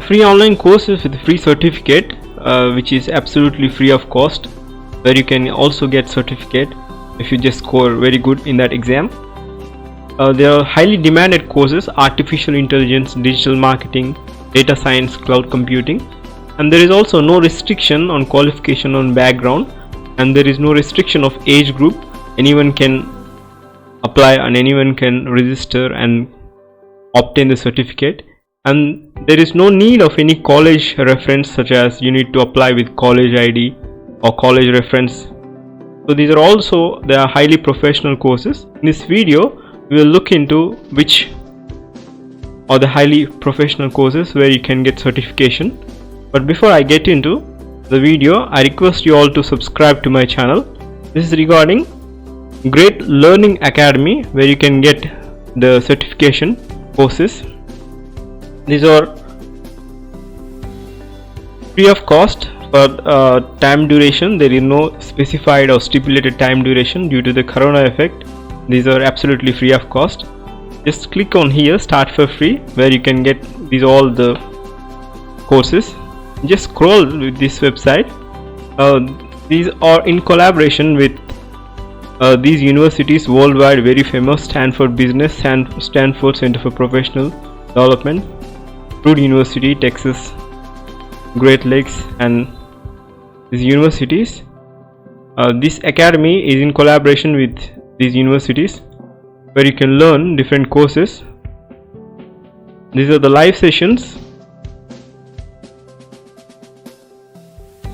free online courses with free certificate, which is absolutely free of cost, where you can also get certificate if you just score very good in that exam. There are highly demanded courses: artificial intelligence, digital marketing, data science, cloud computing, and there is also no restriction on qualification on background, and there is no restriction of age group. Anyone can apply and anyone can register and obtain the certificate, and there is no need of any college reference, such as you need to apply with college ID or college reference. So these are also, they are highly professional courses. In this video we will look into which are the highly professional courses where you can get certification. But before I get into the video, I request you all to subscribe to my channel. This is regarding Great Learning Academy, where you can get the certification courses. These are free of cost for time duration. There is no specified or stipulated time duration due to the corona effect. These are absolutely free of cost. Just click on here, start for free, where you can get these all the courses. Just scroll with this website. These are in collaboration with these universities worldwide, very famous: Stanford Business, Stanford Center for Professional Development, Purdue University, Texas, Great Lakes, and these universities. This academy is in collaboration with these universities, where you can learn different courses. These are the live sessions,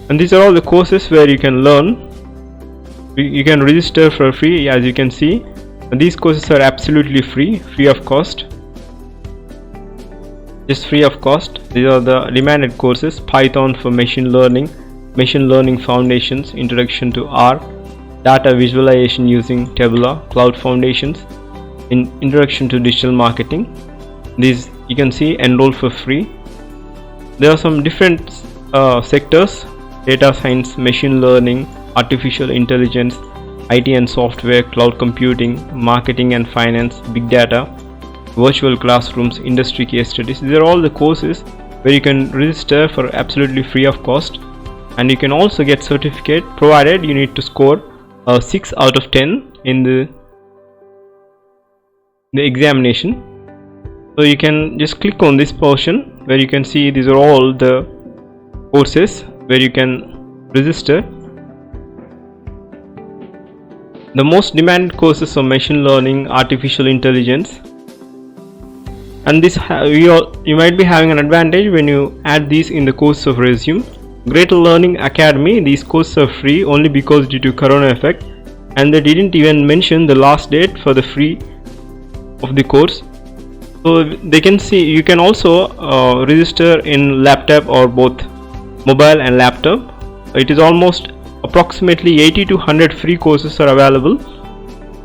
and these are all the courses where you can learn. You can register for free, as you can see. And these courses are absolutely free of cost, just free of cost. These are the demanded courses: Python for machine learning foundations, introduction to R, data visualization using Tabula, cloud foundations, introduction to digital marketing. These you can see, enroll for free. There are some different sectors: data science, machine learning, artificial intelligence, IT and software, cloud computing, marketing and finance, big data, virtual classrooms, industry case studies. These are all the courses where you can register for absolutely free of cost, and you can also get certificate, provided you need to score 6 out of 10 in the examination. So you can just click on this portion where you can see these are all the courses where you can register. The most demanded courses are machine learning, artificial intelligence, and this you might be having an advantage when you add these in the course of resume. Great Learning Academy, these courses are free only because due to corona effect, and they didn't even mention the last date for the free of the course. So they can see, you can also register in laptop or both mobile and laptop. It is almost approximately 80 to 100 free courses are available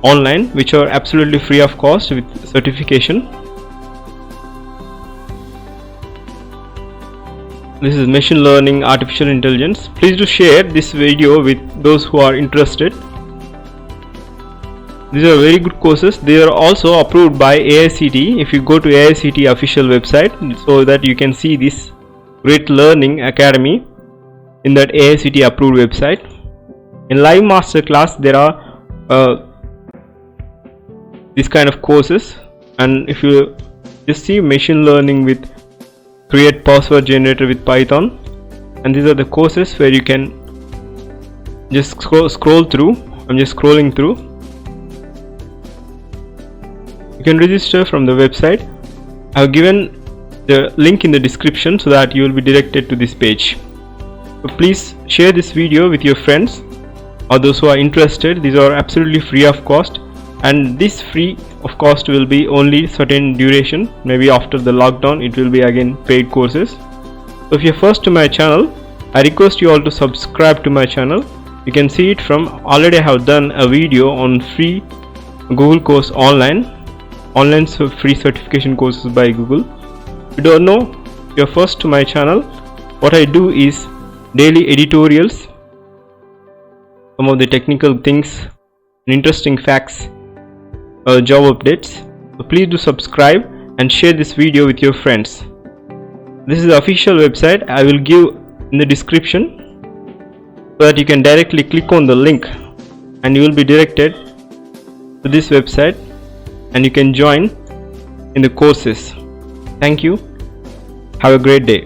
online, which are absolutely free of cost with certification. This is machine learning, artificial intelligence. Please do share this video with those who are interested. These are very good courses. They are also approved by AICTE. If you go to AICTE official website, so that you can see this Great Learning Academy in that AICTE approved website. In live masterclass there are this kind of courses, and if you just see machine learning with create password generator with Python, and these are the courses where you can just scroll through. I'm just scrolling through. You can register from the website. I have given the link in the description so that you will be directed to this page. So please share this video with your friends or those who are interested. These are absolutely free of cost, and this free of cost will be only certain duration. Maybe after the lockdown it will be again paid courses. So if you're first to my channel, I request you all to subscribe to my channel. You can see it from already I have done a video on free Google course online free certification courses by Google. If you don't know, if you're first to my channel, what I do is daily editorials, some of the technical things, interesting facts, job updates. So please do subscribe and share this video with your friends. This is the official website. I will give in the description so that you can directly click on the link and you will be directed to this website and you can join in the courses. Thank you. Have a great day.